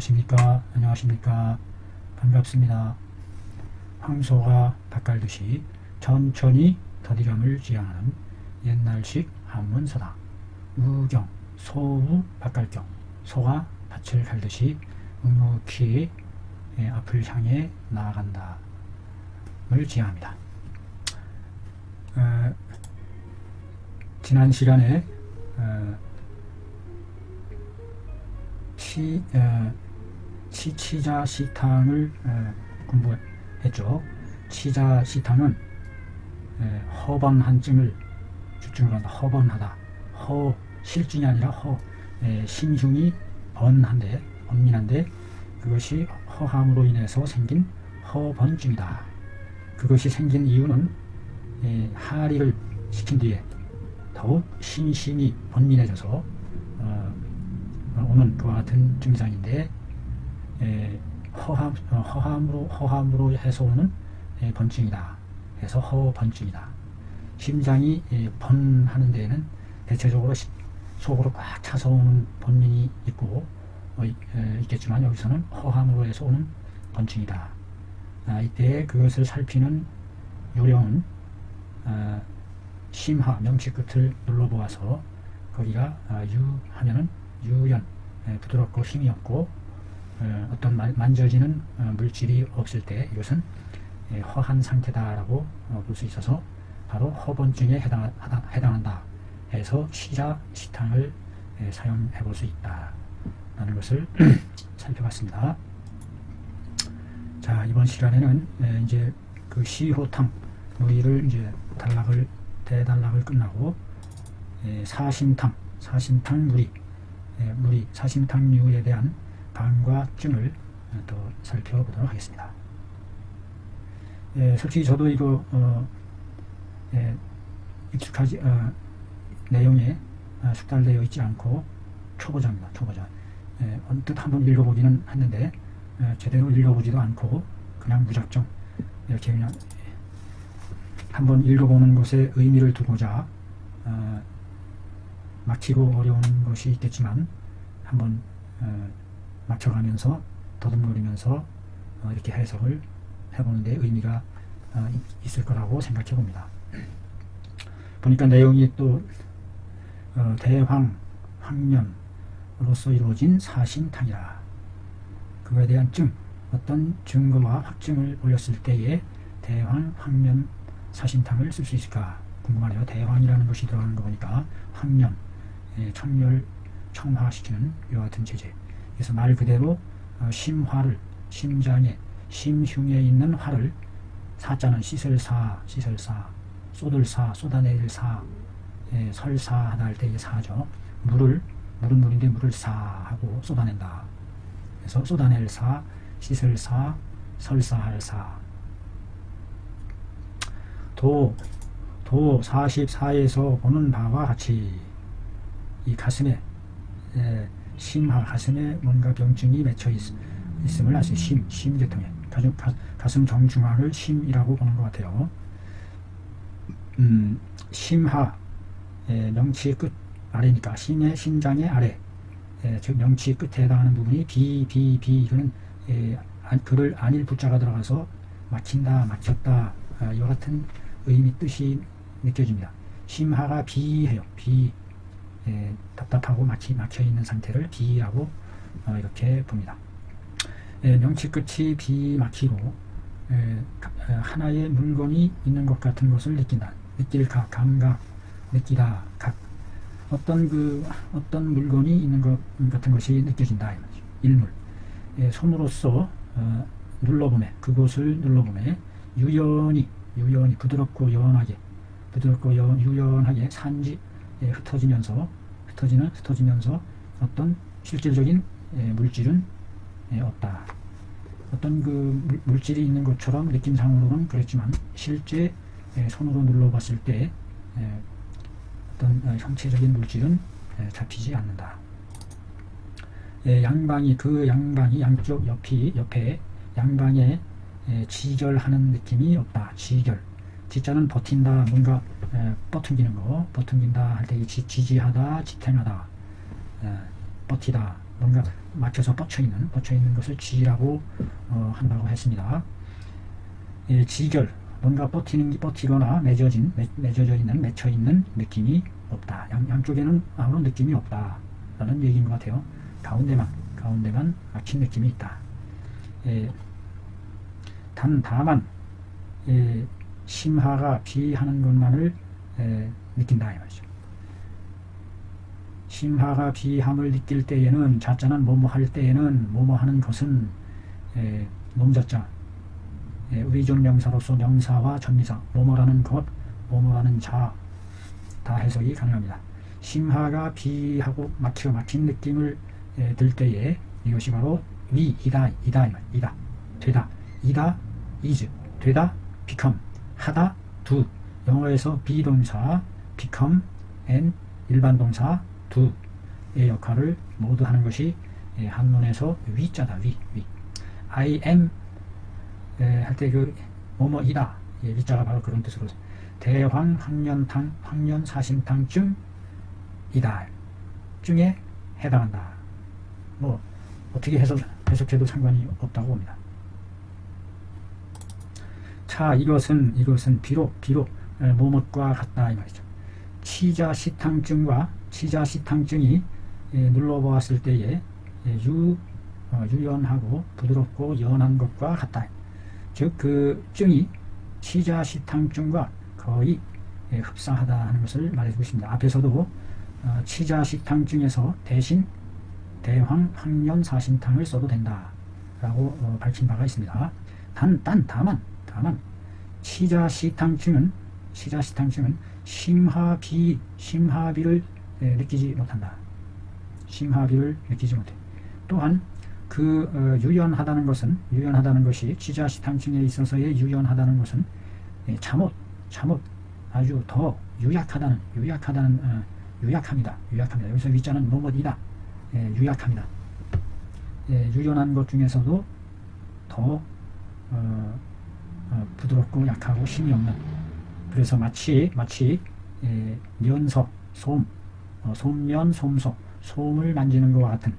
안녕하십니까. 안녕하십니까. 반갑습니다. 황소가 밭갈듯이 천천히 더디감을 지향하는 옛날식 한문서다. 우경, 소우 밭갈경. 소가 밭을 갈듯이 묵묵히 앞을 향해 나아간다. 을 지향합니다. 지난 시간에 치자시탕을 공부했죠. 치자시탕은 허번한증을 주증으로 한다. 허번하다. 실증이 아니라 심흉이 번민한데 그것이 허함으로 인해서 생긴 허번증이다. 그것이 생긴 이유는 하리를 시킨 뒤에 더욱 심신이 번민해져서 오는 그와 같은 증상인데, 허함으로 해서 오는 번증이다. 그래서 허번증이다. 심장이 번하는 데에는 대체적으로 속으로 꽉 차서 오는 번민이 있겠지만 여기서는 허함으로 해서 오는 번증이다. 이때 그것을 살피는 요령은 심하 명치 끝을 눌러보아서 거기가 하면은 유연, 부드럽고 힘이 없고 어떤 만져지는 물질이 없을 때 이것은 허한 상태다라고 볼 수 있어서 바로 허번증에 해당한다 해서 치자시탕을 사용해 볼 수 있다 라는 것을 살펴봤습니다. 자, 이번 시간에는 이제 그 시호탕 무의를 이제 대단락을 끝나고 사심탕 무리 사심탕류에 대한 방과 증을 또 살펴보도록 하겠습니다. 솔직히 저도 이거 익숙하지 내용에 숙달되어 있지 않고 초보자입니다. 언뜻 한번 읽어보기는 했는데 제대로 읽어보지도 않고 그냥 무작정 이렇게 그냥 한번 읽어보는 것에 의미를 두고자 막히고 어려운 것이 있겠지만 한번 맞춰가면서 더듬거리면서 이렇게 해석을 해보는 데 의미가 있을 거라고 생각해 봅니다. 보니까 내용이 또 대황, 황면으로서 이루어진 사심탕이라. 그거에 대한 증, 어떤 증거와 확증을 올렸을 때에 대황, 황면, 사심탕을 쓸 수 있을까 궁금하네요. 대황이라는 것이 들어가는 거 보니까 황면, 청멸, 청화시키는 이와 같은 재재. 그래서 말 그대로 심화를, 심장에, 심흉에 있는 화를, 사자는 씻을사, 쏟을사, 쏟아낼 사, 설사하다 할 때 이게 사죠. 물은 물인데 물을 사하고 쏟아낸다. 그래서 쏟아낼 사, 씻을 사, 설사할 사. 도 44에서 보는 바와 같이 이 가슴에 심하 가슴에 뭔가 병증이 맺혀 있음을 알 수 있어요. 심계통에 가슴 정중앙을 심이라고 보는 것 같아요. 심하 명치 끝 아래니까 심의 심장의 아래, 즉 명치 끝에 해당하는 부분이 비 이거는 그를 안일 부자가 들어가서 막힌다, 막혔다 이와 같은 의미 뜻이 느껴집니다. 심하가 비해요. 답답하고 막혀 있는 상태를 비라고 이렇게 봅니다. 명치 끝이 비 막히고 하나의 물건이 있는 것 같은 것을 느낀다. 느낄 각, 감각, 느끼다, 각. 어떤 물건이 있는 것 같은 것이 느껴진다. 일물. 손으로서 눌러보매, 그곳을 눌러보매 유연히 부드럽고 연하게 유연하게 산지 흩어지면서 어떤 실질적인 물질은 없다. 어떤 그 물질이 있는 것처럼 느낌상으로는 그랬지만 실제 손으로 눌러봤을 때 어떤 형체적인 물질은 잡히지 않는다. 양방이 양쪽 옆에 양방에 지결하는 느낌이 없다. 지자는 버틴다, 뭔가 버팅기는 거, 버팅긴다 할 때 지지하다, 지탱하다, 버티다, 뭔가 막혀서 뻗쳐있는 것을 지라고 한다고 했습니다. 지결, 뭔가 뻗히거나 맺어져 있는, 맺혀 있는 느낌이 없다. 양쪽에는 아무런 느낌이 없다. 라는 얘기인 것 같아요. 가운데만 막힌 느낌이 있다. 다만, 심하가 비하는 것만을 느낀다. 이 말이죠. 심하가 비함을 느낄 때에는, 자자는 뭐뭐 할 때에는, 뭐뭐 하는 것은 놈자자, 의존 명사로서 명사와 전미사, 뭐뭐라는 것, 뭐뭐라는 자, 다 해석이 가능합니다. 심하가 비하고 막힌 느낌을 들 때에 이것이 바로 이다, 되다, is, 되다, become, 하다, do. 영어에서 비동사, become, and 일반 동사, do의 역할을 모두 하는 것이 한문에서 위자다. I am 할 때 그 뭐뭐이다. 위자가 바로 그런 뜻으로 대황 황년사심탕 증이다. 증에 해당한다. 뭐 어떻게 해석해도 상관이 없다고 봅니다. 자, 이것은 비록 뭐뭇과 같다 이 말이죠. 치자시탕증과 치자시탕증이 눌러보았을 때에 유연하고 부드럽고 연한 것과 같다. 즉 그 증이 치자시탕증과 거의 흡사하다 하는 것을 말해주고 있습니다. 앞에서도 치자시탕증에서 대신 대황 황년사심탕을 써도 된다 라고 밝힌 바가 있습니다. 다만 치자시탕증은 심하비를 느끼지 못한다. 심하비를 느끼지 못해. 또한 그 유연하다는 것이 치자시탕증에 있어서의 유연하다는 것은 잠옷 아주 더 유약합니다. 여기서 위자는 뭐뭐이다. 유약합니다. 유연한 것 중에서도 더 부드럽고 약하고 힘이 없는, 그래서 마치 면석, 솜면, 솜소, 솜을 만지는 것과 같은,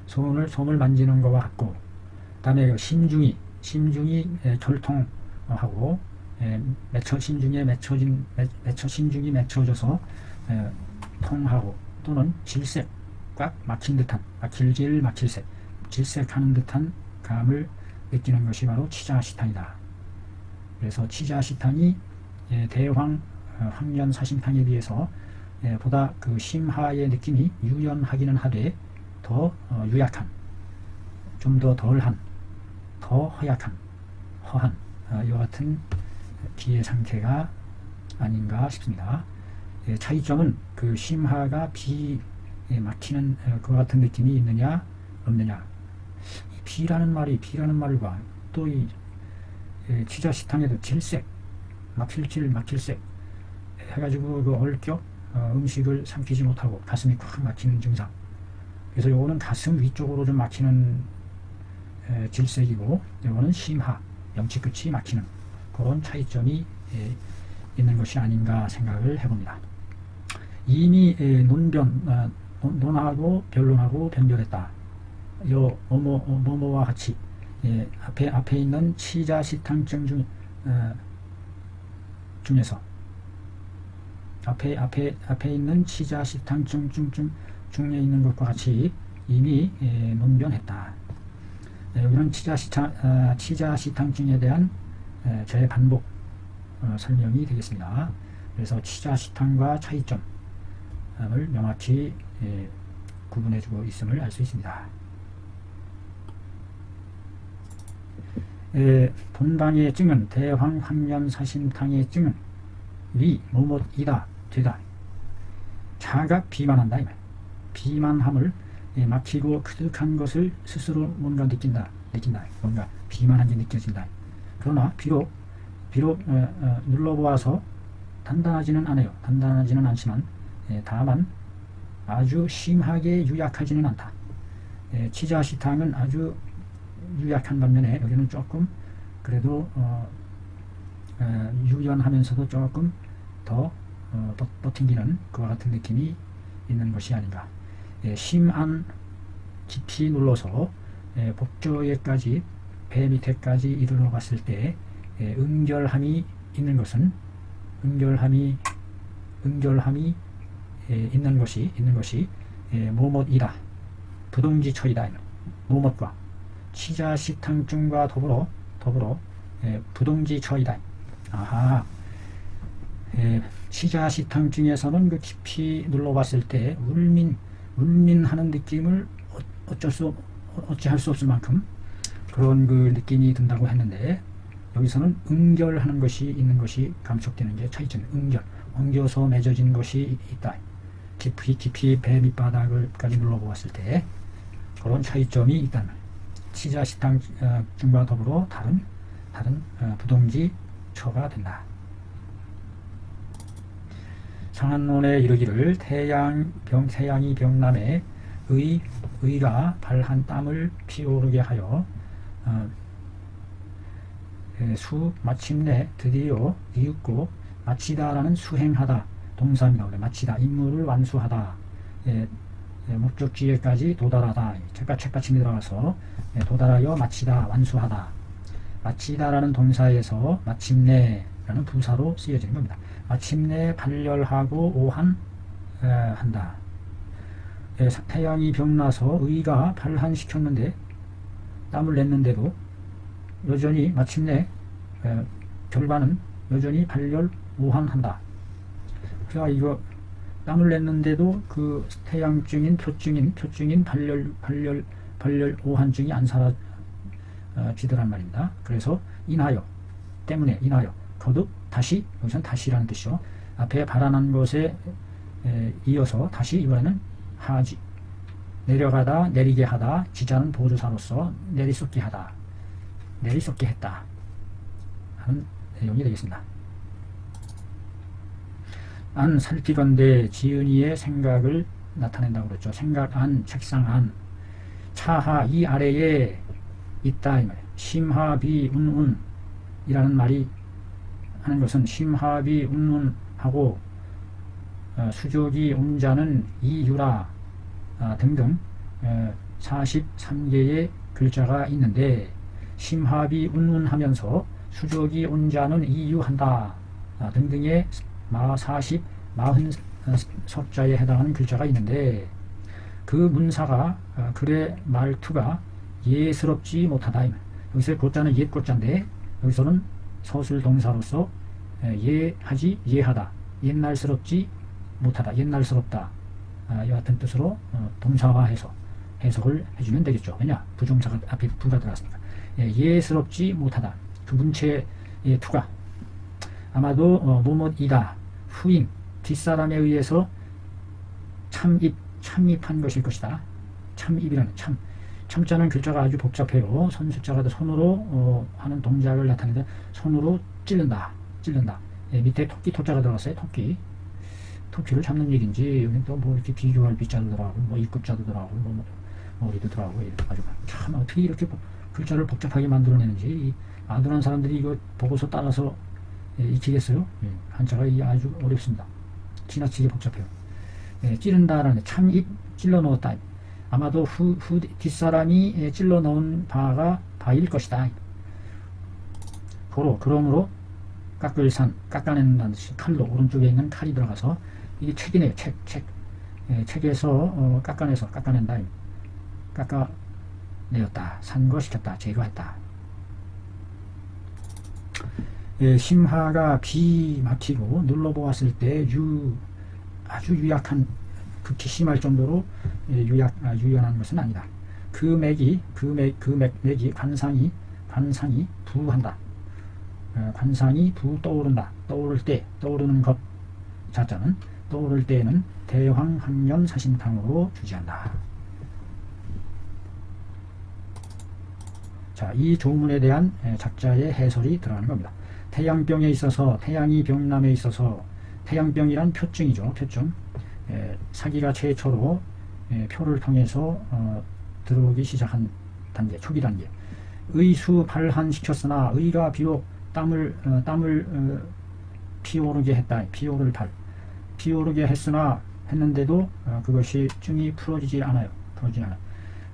솜을 만지는 것과 같고, 다음에 심중이 결통하고 심중이 맺혀져서 통하고, 또는 질색, 꽉 막힌 듯한, 막힐색, 질색하는 듯한 감을 느끼는 것이 바로 치자시탕이다. 그래서 치자시탕이 대황 황년사심탕에 비해서 보다 그 심하의 느낌이 유연하기는 하되 더 유약한, 좀 더 덜한, 더 허약한, 허한 이와 같은 비의 상태가 아닌가 싶습니다. 차이점은 그 심하가 비에 막히는 그와 같은 느낌이 있느냐 없느냐. 비라는 말과 또 이 치자시탕에도 질색, 막힐색 해가지고 그 얼격 음식을 삼키지 못하고 가슴이 꽉 막히는 증상. 그래서 요거는 가슴 위쪽으로 좀 막히는 질색이고, 요거는 심하, 명치 끝이 막히는 그런 차이점이 있는 것이 아닌가 생각을 해봅니다. 이미 논하고 변론하고 변별했다. 요 뭐뭐와 같이 앞에 있는 치자시탕증 중에서 앞에 있는 치자시탕증 중에 있는 것과 같이 이미 논변했다. 여기는 치자시탕증에 대한 재반복 설명이 되겠습니다. 그래서 치자시탕과 차이점을 명확히 구분해주고 있음을 알 수 있습니다. 본방의 증은 대황 황년사심탕의 증은 뭐뭐이다, 되다. 자가 비만한다. 비만함을 막히고 크득한 것을 스스로 뭔가 느낀다. 뭔가 비만한 게 느껴진다. 그러나 비록 눌러보아서 단단하지는 않지만 다만 아주 심하게 유약하지는 않다. 치자시탕은 아주 유약한 반면에 여기는 조금 그래도 유연하면서도 조금 더 버팅기는 그와 같은 느낌이 있는 것이 아닌가. 심안 깊이 눌러서 복저에까지 배 밑에까지 이르러 갔을 때 응결함이 있는 것은 응결함이 있는 것이 모못이다. 부동지처이다. 모못과 치자시탕증과 더불어 부동지처이다. 아하. 치자시탕증에서는 그 깊이 눌러봤을 때 울민하는 느낌을 어찌할 수 없을 만큼 그런 그 느낌이 든다고 했는데, 여기서는 응결하는 것이 있는 것이 감촉되는 게 차이점. 응결, 엉겨서 맺어진 것이 있다. 깊이 배 밑바닥을까지 눌러보았을 때 그런 차이점이 있다는 치자시탕증과 더불어 다른 부동지처가 된다. 상한론에 이르기를 태양이 병남에 의가 발한 땀을 피오르게 하여 마침내 드디어 이윽고 마치다라는 수행하다 동사입니다. 원래 마치다, 임무를 완수하다, 목적지에까지 도달하다, 책받침이 들어가서 도달하여 마치다, 완수하다. 마치다라는 동사에서 마침내라는 부사로 쓰여지는 겁니다. 마침내 발렬하고 오한한다. 태양이 병나서 의가 발한시켰는데 땀을 냈는데도 여전히 마침내 결과는 여전히 발열 오한한다. 그러니까 이거 땀을 냈는데도 그 태양증인 표증인 발열 오한증이 안 사라지더란 말입니다. 그래서 인하여 거듭 다시, 여기서는 다시라는 뜻이죠. 앞에 발안한 것에 이어서 다시 이번에는 하지, 내려가다, 내리게 하다, 지자는 보조사로서 내리쏟게 했다 하는 내용이 되겠습니다. 안 살피건대 지은이의 생각을 나타낸다고 그랬죠. 생각 안, 책상 안, 차하 이 아래에 있다 이 말이에요. 심하비 운운 이라는 말이 하는 것은 심하비 운운하고 수족이 운자는 이유라 등등 43개의 글자가 있는데, 심하비 운운하면서 수족이 운자는 이유한다 등등의 40석자에 해당하는 글자가 있는데, 그 문사가 글의 말투가 예스럽지 못하다. 여기서 고자는 옛고자인데 여기서는 서술 동사로서 예하다, 옛날스럽지 못하다, 옛날스럽다 이와 같은 뜻으로 동사화해서 해석을 해주면 되겠죠. 왜냐? 부정사가 앞에 부가 들어갔으니까. 예스럽지 못하다. 그 문체의 투가 아마도 뭐뭐이다, 후임, 뒷사람에 의해서 참입한 것일 것이다. 참입이라는 참자는 글자가 아주 복잡해요. 선숫자가 손으로 하는 동작을 나타내는데, 손으로 찌른다. 밑에 토끼 토자가 들어갔어요. 토끼를 잡는 얘기인지, 여기 또 뭐 이렇게 비교할 비자도 들어가고, 뭐 입급자도 들어가고, 뭐 머리도 들어가고, 이렇게 가지고 참 어떻게 이렇게 글자를 복잡하게 만들어내는지, 아둔한 사람들이 이거 보고서 따라서 익히겠어요? 한자가 아주 어렵습니다. 지나치게 복잡해요. 찌른다라는 참입, 찔러 넣었다. 아마도 뒷사람이 찔러 넣은 바일 것이다. 그러므로 깎아낸다는 뜻이, 칼로, 오른쪽에 있는 칼이 들어가서, 이게 책이네요. 책에서 깎아낸다. 깎아내었다. 산거시켰다. 제거했다. 심하가 비 막히고 눌러보았을 때 아주 유약한, 극히 심할 정도로 유연한 것은 아니다. 그 맥이 관상이 부한다. 관상이 떠오른다. 떠오르는 것 자자는 떠오를 때에는 대황학년 사신탕으로 주지한다. 자, 이 조문에 대한 작자의 해설이 들어가는 겁니다. 태양병에 있어서, 태양이 병남에 있어서, 태양병이란 표증이죠. 표증. 사기가 최초로 표를 통해서 들어오기 시작한 단계, 초기 단계. 의수 발한시켰으나, 의가 비록 땀을 피오르게 했다. 피오르게 했는데도 그것이 증이 풀어지지 않아요.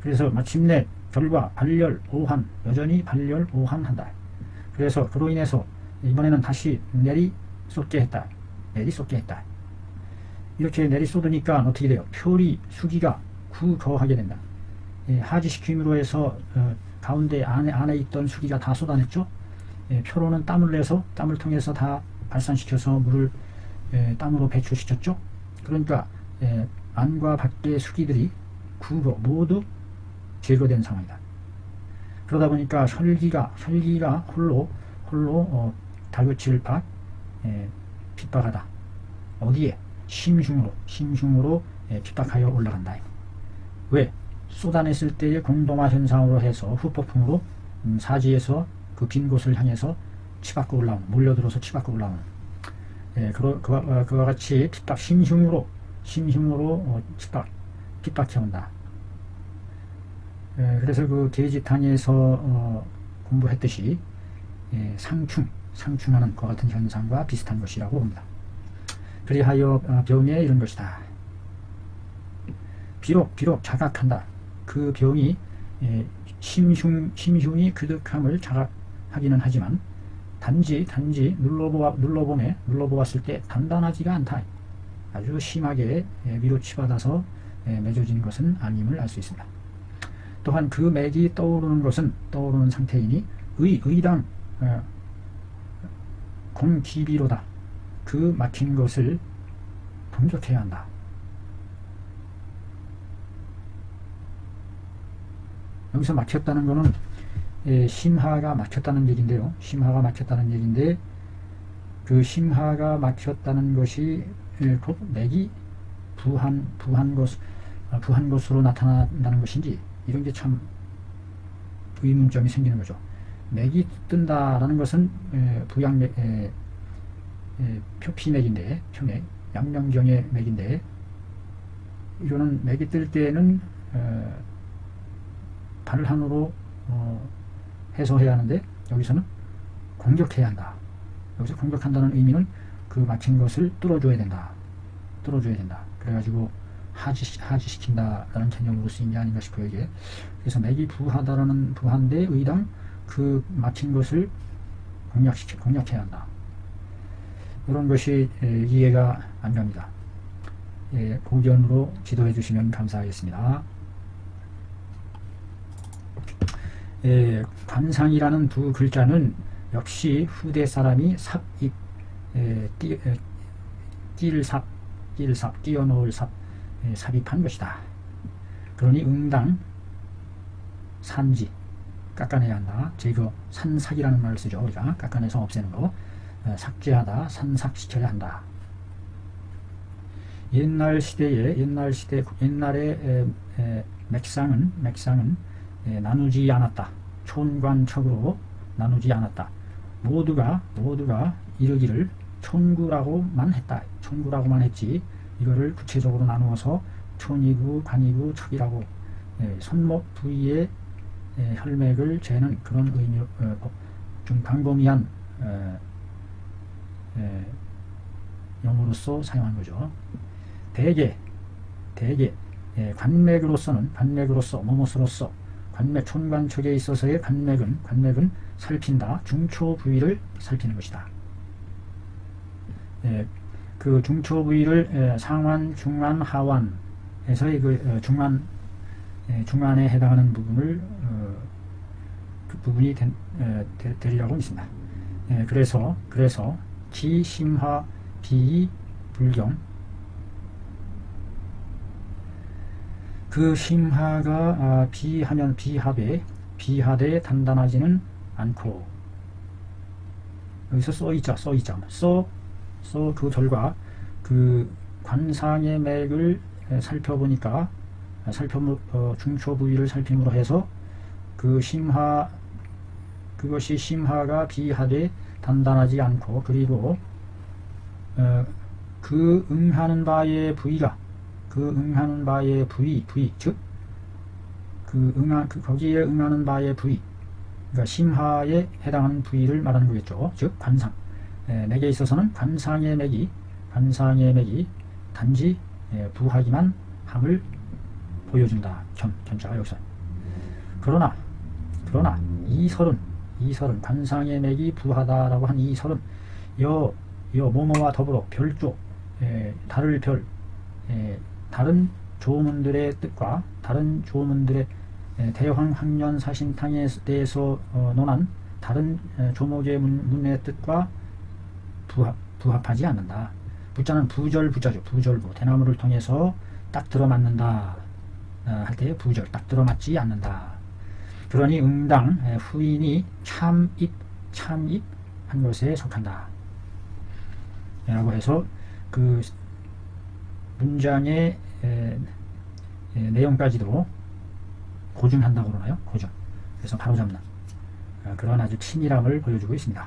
그래서 마침내 결과 발열 오한, 여전히 발열 오한한다. 그래서 그로 인해서 이번에는 다시 내리쏟게 했다. 이렇게 내리쏟으니까 어떻게 돼요? 표리 수기가 구거하게 된다. 하지시킴으로 해서 가운데 안에 있던 수기가 다 쏟아냈죠. 표로는 땀을 내서 땀을 통해서 다 발산시켜서 물을 땀으로 배출시켰죠. 그러니까 안과 밖의 수기들이 구거 모두 제거된 상황이다. 그러다 보니까 혈기가 홀로 달구치를 핍박하다. 어디에? 심흉으로 핍박하여 올라간다. 왜? 쏟아냈을 때의 공동화 현상으로 해서 후폭풍으로 사지에서 그 빈 곳을 향해서 치받고 올라오는, 몰려들어서 치받고 올라오는, 그와 같이 심흉으로 핍박해온다. 그래서 그 계지탕에서 공부했듯이 상충하는 그와 같은 현상과 비슷한 것이라고 봅니다. 그리하여 병에 이런 것이다. 비록 자각한다. 그 병이 심흉이 그득함을 자각하기는 하지만 단지 눌러보았을 때 단단하지가 않다. 아주 심하게 위로 치받아서 맺어진 것은 아님을 알 수 있습니다. 또한 그 맥이 떠오르는 상태이니 의당 공기비로다. 그 막힌 것을 공격해야 한다. 여기서 막혔다는 것은 심하가 막혔다는 얘기인데요. 그 심하가 막혔다는 것이 곧 맥이 부한 것으로 나타난다는 것인지, 이런 게 참 의문점이 생기는 거죠. 맥이 뜬다라는 것은 부양맥, 표피맥인데, 표맥, 양명경의 맥인데, 이거는 맥이 뜰 때는 발한으로 해소해야 하는데, 여기서는 공격해야 한다. 여기서 공격한다는 의미는 그 막힌 것을 뚫어줘야 된다. 그래가지고 하지시킨다라는 개념으로 쓰인 게 아닌가 싶어요, 이게. 그래서 맥이 부한데 의당 그 막힌 것을 공략해야 한다. 이런 것이 이해가 안 갑니다. 고견으로 지도해 주시면 감사하겠습니다. 관상이라는 두 글자는 역시 후대 사람이 뛰어놓을 삽입한 것이다. 그러니 응당 산지 깎아내야 한다. 제거 산삭이라는 말을 쓰죠. 우리가 깎아내서 없애는 거. 삭제하다, 산삭시켜야 한다. 옛날의 맥상은 나누지 않았다. 촌관척으로 나누지 않았다. 모두가 이르기를 촌구라고만 했지, 이거를 구체적으로 나누어서 촌이구, 관이구, 척이라고 손목 부위의 혈맥을 재는 그런 의미, 좀 광범위한 용어로서 사용한 거죠. 대개 관맥으로서 뭐뭇으로서 관맥, 촌관척에 있어서의 관맥은 살핀다. 중초 부위를 살피는 것이다. 그 중초 부위를 상완, 중완, 하완 해서의 그 중완에 해당하는 부분을 그 부분이 되리라고 있습니다. 그래서 기심화 비 불경, 그 심화가 비하면 비하되 단단하지는 않고, 여기서 써있자 그 결과 그 관상의 맥을 살펴보니까 중초 부위를 살핌으로 해서 그것이 심화가 비하되 단단하지 않고, 그리고 그 응하는 바의 부위, 즉 거기에 응하는 바의 부위, 그러니까 심화에 해당하는 부위를 말하는 거겠죠. 즉 관상. 맥에 있어서는 관상의 맥이 단지 부하기만 함을 보여준다. 견자가 여기서. 그러나 이설은 관상의 맥이 부하다라고 한 이설은 여 뭐뭐와 더불어 별조 다른 다른 조문들의 뜻과 다른 조문들의 대황 학년 사신탕에 대해서 논한 다른 조목의 문의 뜻과 부합하지 않는다. 부자는 부자죠. 부절부 대나무를 통해서 딱 들어맞는다 할 때 부절 딱 들어맞지 않는다. 그러니 응당 후인이 참입 한 것에 속한다. 라고 해서 그 문장의 내용까지도 고증한다고 그러나요? 고증. 그래서 바로잡는 그런 아주 친밀함을 보여주고 있습니다.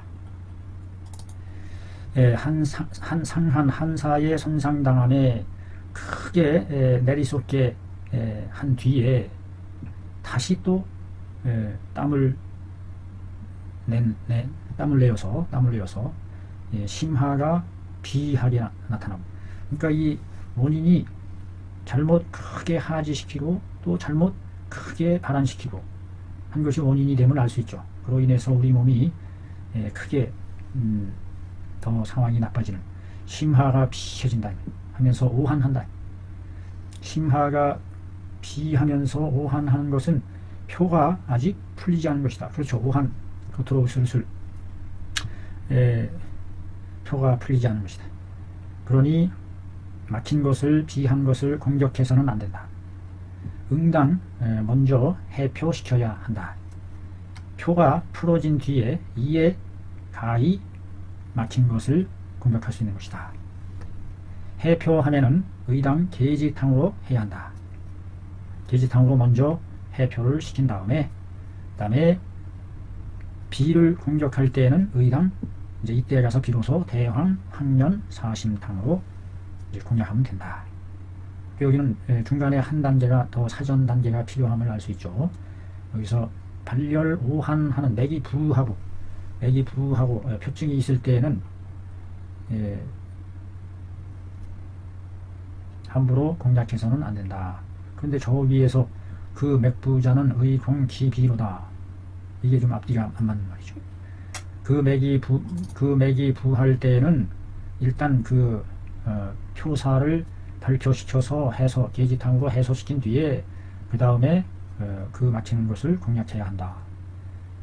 상한 한사의 손상당함에 크게 내리쏟게 한 뒤에 다시 또 땀을 내어서 심하가 비하게 나타나고, 그러니까 이 원인이 잘못 크게 하지시키고 또 잘못 크게 발환시키고 한 것이 원인이 됨을 알 수 있죠. 그로 인해서 우리 몸이 크게 더 상황이 나빠지는, 심하가 비해진다 하면서 오한한다. 심하가 비하면서 오한하는 것은 표가 아직 풀리지 않은 것이다. 그렇죠. 오한, 겉으로 슬슬 표가 풀리지 않은 것이다. 그러니 막힌 것을 비한 것을 공격해서는 안 된다. 응당 먼저 해표시켜야 한다. 표가 풀어진 뒤에 이에 가히 막힌 것을 공격할 수 있는 것이다. 해표하면은 의당 계지탕으로 해야 한다. 계지탕으로 먼저 해표를 시킨 다음에 비를 공격할 때에는 의당 이제 이때 가서 비로소 대황 학년 사심탕으로 이제 공략하면 된다. 여기는 중간에 한 단계가 더 사전 단계가 필요함을 알 수 있죠. 여기서 발열 오한하는 맥이 부하고 표증이 있을 때에는 함부로 공략해서는 안 된다. 그런데 저 위에서 그 맥부자는 의공기비로다. 이게 좀 앞뒤가 안 맞는 말이죠. 그 맥이 부할 때에는 일단 그 표사를 발표시켜서 계지탕으로 해소시킨 뒤에 그 다음에 그 막히는 것을 공략해야 한다.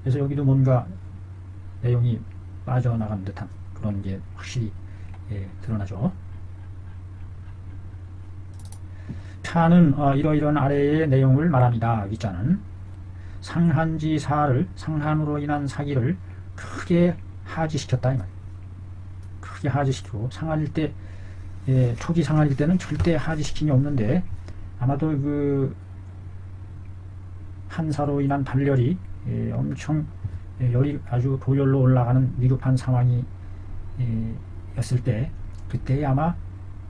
그래서 여기도 뭔가 내용이 빠져나간 듯한 그런 게 확실히 드러나죠. 차는 이러이러한 아래의 내용을 말합니다. 위자는 상한지사를 상한으로 인한 사기를 크게 하지시켰다 이 말. 크게 하지시키고 상한일 때 초기 상한일 때는 절대 하지시킴이 없는데 아마도 그 한사로 인한 발열이 엄청 열이 아주 도열로 올라가는 위급한 상황이 였을 때 그때 아마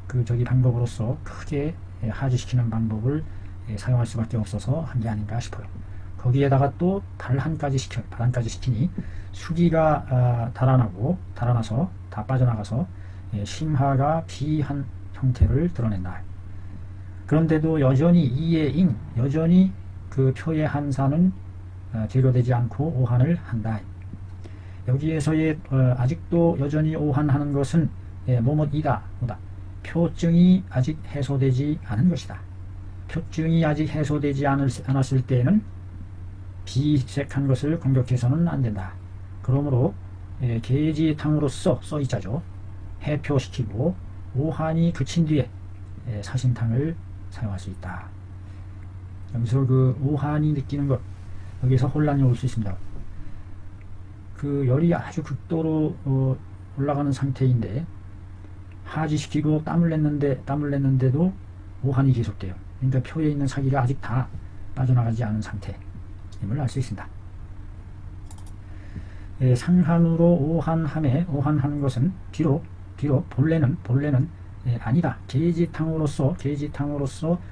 그 방법으로서 크게 하지시키는 방법을 사용할 수밖에 없어서 한 게 아닌가 싶어요. 거기에다가 또 발한까지 시키니 수기가 달아나서 다 빠져나가서 심하가 비한 형태를 드러낸다. 그런데도 여전히 여전히 그 표의 한사는 제거되지 않고 오한을 한다. 여기에서의 아직도 여전히 오한하는 것은 뭐뭐이다. 표증이 아직 해소되지 않은 것이다. 표증이 아직 해소되지 않았을 때에는 비색한 것을 공격해서는 안 된다. 그러므로 계지탕으로서 써있자죠. 해표시키고 오한이 그친 뒤에 사심탕을 사용할 수 있다. 여기서 그 오한이 느끼는 것, 여기서 혼란이 올 수 있습니다. 그 열이 아주 극도로 올라가는 상태인데 하지시키고 땀을 냈는데도 오한이 계속돼요. 그러니까 표에 있는 사기가 아직 다 빠져나가지 않은 상태임을 알 수 있습니다. 상한으로 오한하는 것은 비록 본래는 아니다. 계지탕으로서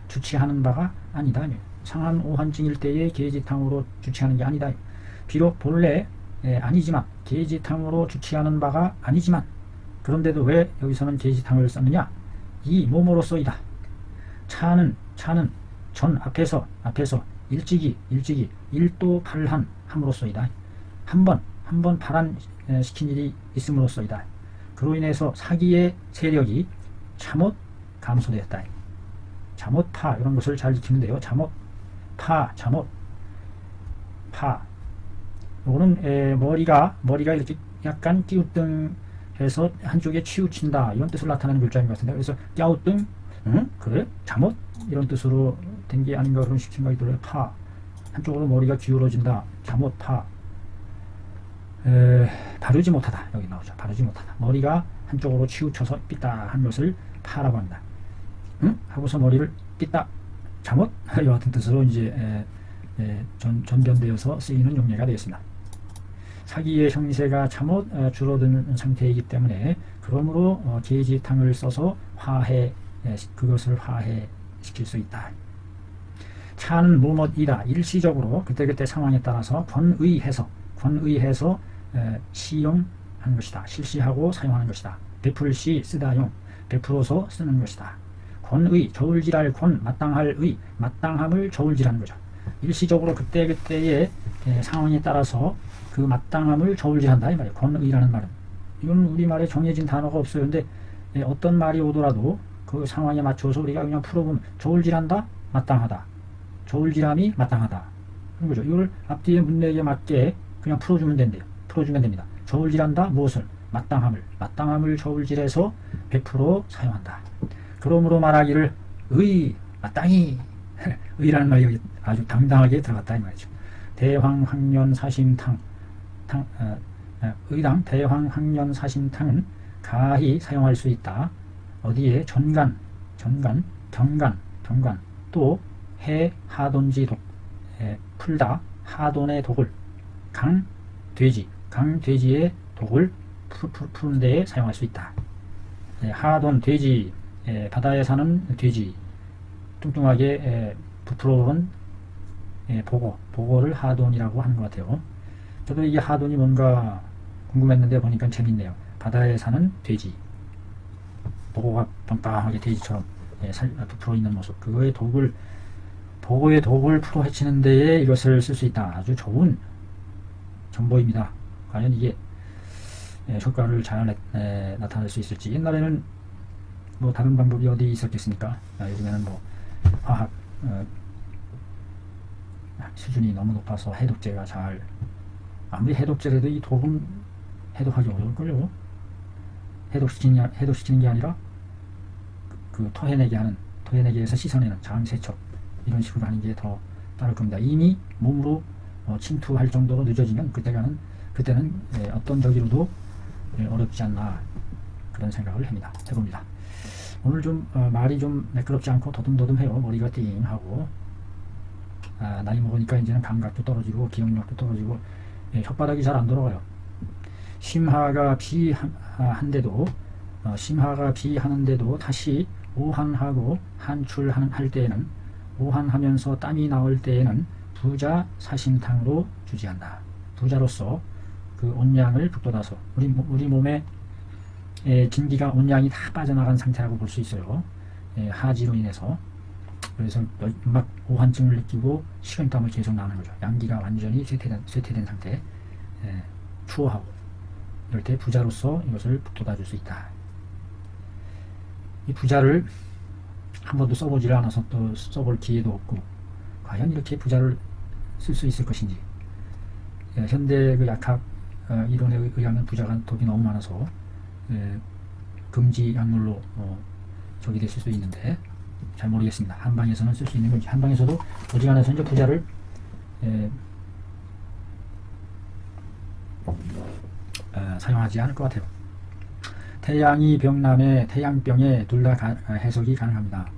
주치하는 바가 아니다. 상한 오한증일 때에 계지탕으로 주치하는 게 아니다. 비록 본래 아니지만 계지탕으로 주치하는 바가 아니지만 그런데도 왜 여기서는 계지탕을 썼느냐? 이 몸으로써이다. 차는 전 앞에서 일찍이 일도 발한 함으로써이다. 한 번 발한 시킨 일이 있음으로써이다. 그로 인해서 사기의 세력이 잠옷 감소되었다. 잠옷 파 이런 것을 잘 지키는데요. 잠옷 파 요거는 머리가 이렇게 약간 끼우뚱해서 한쪽에 치우친다 이런 뜻을 나타내는 글자인 것 같은데, 그래서 끼우뚱 그래 잠옷 이런 뜻으로 된 게 아닌가 그런 생각이 들어요. 파 한쪽으로 머리가 기울어진다. 잠옷 파 바르지 못하다 여기 나오죠. 바르지 못하다. 머리가 한쪽으로 치우쳐서 삐딱한 것을 파라고 합니다. 하고서 머리를 삐딱 잠옷 이와 같은 뜻으로 이제 전변되어서 쓰이는 용례가 되었습니다. 사기의 형세가 잠옷 줄어든 상태이기 때문에 그러므로 계지탕을 써서 그것을 화해시킬 수 있다. 차는 뭐뭐이다. 일시적으로 그때그때 상황에 따라서 권의해서 시용하는 것이다. 실시하고 사용하는 것이다. 베풀 시 쓰다용 베풀어서 쓰는 것이다. 권의 저울질할 권 마땅할 의 마땅함을 저울질하는 거죠. 일시적으로 그때그때의 상황에 따라서 그 마땅함을 저울질한다 이 말이에요. 권의라는 말은 이건 우리말에 정해진 단어가 없어요. 근데 어떤 말이 오더라도 그 상황에 맞춰서 우리가 그냥 풀어보면 저울질한다 마땅하다 저울질함이 마땅하다 그런 거죠. 이걸 앞뒤에 문맥에 맞게 그냥 풀어주면 됩니다. 저울질한다 무엇을 마땅함을 저울질해서 100% 사용한다. 그러므로 말하기를 마땅히 의라는 말이 아주 당당하게 들어갔다 이 말이죠. 대황학년사심탕 의당 대황학년사심탕은 가히 사용할 수 있다. 어디에 전간 경간 또 해 하돈지독 풀다 하돈의 독을 강돼지의 독을 푸는 데에 사용할 수 있다. 하돈 돼지 바다에 사는 돼지 뚱뚱하게 부풀어 오른 보고를 하돈이라고 하는 것 같아요. 저도 이게 하돈이 뭔가 궁금했는데 보니까 재밌네요. 바다에 사는 돼지 보고가 빵빵하게 돼지처럼 부풀어 있는 모습 보고의 독을 풀어 헤치는 데에 이것을 쓸 수 있다. 아주 좋은 정보입니다. 과연 이게 효과를 잘 나타낼 수 있을지. 옛날에는 뭐 다른 방법이 어디 있었겠습니까? 요즘에는 뭐 화학 수준이 너무 높아서 해독제가 아무리 해독제라도 이 독은 해독하기 어려울걸요. 해독시키는 게 아니라 그 토해내게 해서 씻어내는 장세척 이런 식으로 하는 게 더 빠를 겁니다. 이미 몸으로 침투할 정도로 늦어지면 그때는 어떤 저기로도 어렵지 않나 그런 생각을 해봅니다. 오늘 좀 말이 좀 매끄럽지 않고 더듬더듬해요. 머리가 띵하고 나이 먹으니까 이제는 감각도 떨어지고 기억력도 떨어지고 혓바닥이 잘 안 돌아가요. 심하가 비하는데도 다시 오한하고 한출할 때에는 오한하면서 땀이 나올 때에는 부자 사심탕으로 주지한다. 부자로서 그 온양을 북돋아서 우리 몸에 진기가 온양이 다 빠져나간 상태라고 볼 수 있어요. 하지로 인해서. 그래서 막 오한증을 느끼고 식은땀을 계속 나는 거죠. 양기가 완전히 쇠퇴된 상태. 추워하고 이럴 때 부자로서 이것을 북돋아 줄 수 있다. 이 부자를 한 번도 써보질 않아서 또 써볼 기회도 없고 과연 이렇게 부자를 쓸 수 있을 것인지. 현대 그 약학 이론에 의하면 부자가 독이 너무 많아서 금지 약물로 적이 됐을 수도 있는데 잘 모르겠습니다. 한방에서는 쓸 수 있는 건지. 한방에서도 어지간해서 이제 부자를 사용하지 않을 것 같아요. 태양이 병남에 태양병에 둘 다 해석이 가능합니다.